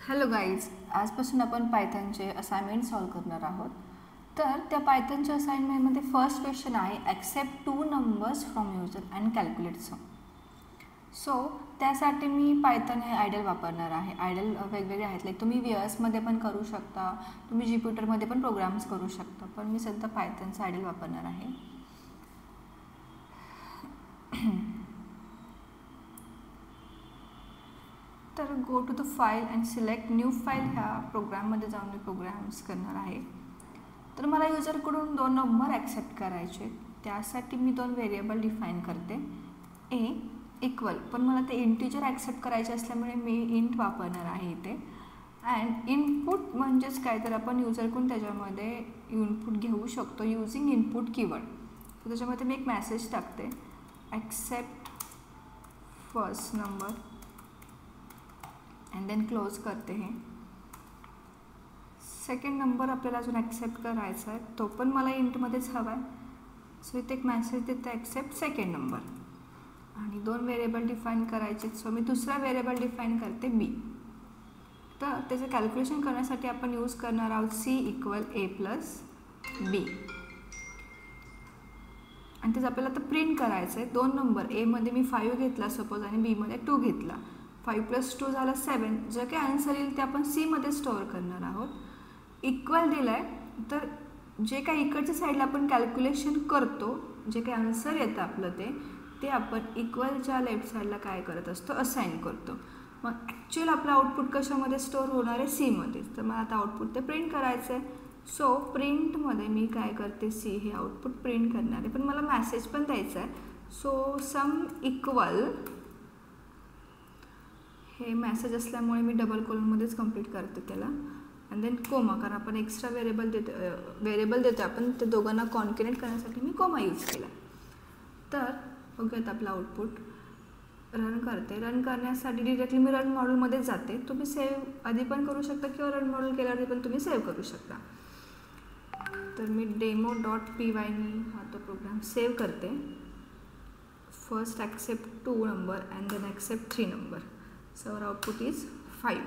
Hello guys, आजपासून आपण पायथनचे assignment solve करणार आहोत. तर त्या पायथनच्या असाइनमेंटमध्ये फर्स्ट क्वेश्चन आहे accept 2 numbers from user and calculate sum. So त्यासाठी मी पायथन हे आयडल वापरणार आहे. आयडल वेगवेगळे आहेत, लाईक तुम्ही VS मध्ये पण करू शकता, तुम्ही ज्युपिटरमध्ये पण प्रोग्राम्स करू शकता, पण मी सध्या पायथनचं आयडल वापरणार आहे. तर go to the file and select new file. ह्या प्रोग्राममध्ये जाऊन मी प्रोग्राम्स करणार आहे. तर मला युजरकडून 2 नंबर ॲक्सेप्ट करायचे. त्यासाठी मी 2 व्हेरिएबल डिफाईन करते. ए इक्वल, पण मला ते इंटिजर ॲक्सेप्ट करायचे असल्यामुळे मी इंट वापरणार आहे इथे. अँड इनपुट म्हणजेच काय, तर आपण युजरकडून त्याच्यामध्ये इनपुट घेऊ शकतो युजिंग इनपुट कीवर्ड. तर त्याच्यामध्ये मी एक मेसेज टाकते, accept first number and then close करते. हे सेकंड नंबर आपल्याला अजून ॲक्सेप्ट करायचा आहे, तो पण मला इंटमध्येच हवा आहे. सो इथे एक मेसेज देते, ॲक्सेप्ट सेकंड नंबर. आणि 2 व्हेरिएबल डिफाईन करायचे. सो मी दुसरा व्हेरिएबल डिफाईन करते बी. तर त्याचं कॅल्क्युलेशन करण्यासाठी आपण यूज करणार आहोत सी इक्वल ए प्लस बी. आणि त्याचं आपल्याला आता प्रिंट करायचं आहे. 2 नंबर, एमध्ये मी 5 घेतला सपोज आणि बीमध्ये 2 घेतला. 5 + 2 झालं 7. जे काही आन्सर येईल ते आपण सीमध्ये स्टोअर करणार आहोत. इक्वल दिलं आहे, तर जे काही इकडच्या साईडला आपण कॅल्क्युलेशन करतो, जे काही आन्सर येतं आपलं ते आपण इक्वलच्या लेफ्ट साईडला काय करत असतो, असाइन करतो. मग ॲक्च्युअल आपलं आउटपुट कशामध्ये स्टोअर होणार आहे, सीमध्ये. तर मला आता आउटपुट ते प्रिंट करायचं आहे. सो प्रिंटमध्ये मी काय करते, सी हे आउटपुट प्रिंट करणार आहे, पण मला मॅसेज पण द्यायचा आहे. सो सम इक्वल, हे मॅसेज असल्यामुळे मी डबल कॉलममध्येच कंप्लीट करते त्याला. अँड देन कोमा, कारण आपण एक्स्ट्रा व्हेरिएबल देतो आपण, ते दोघांना कॉन्कॅनेट करण्यासाठी मी कोमा यूज केला. तर बघूयात आपलं आउटपुट. रन करते. रन करण्यासाठी डिरेक्टली मी रन मॉड्यूलमध्येच जाते. तुम्ही सेव्ह आधी पण करू शकता किंवा रन मॉड्यूल केल्यावरती पण तुम्ही सेव्ह करू शकता. तर मी demo.py मी हा तो प्रोग्राम सेव्ह करते. First accept 2 number and then accept 3 number. So our output is 5.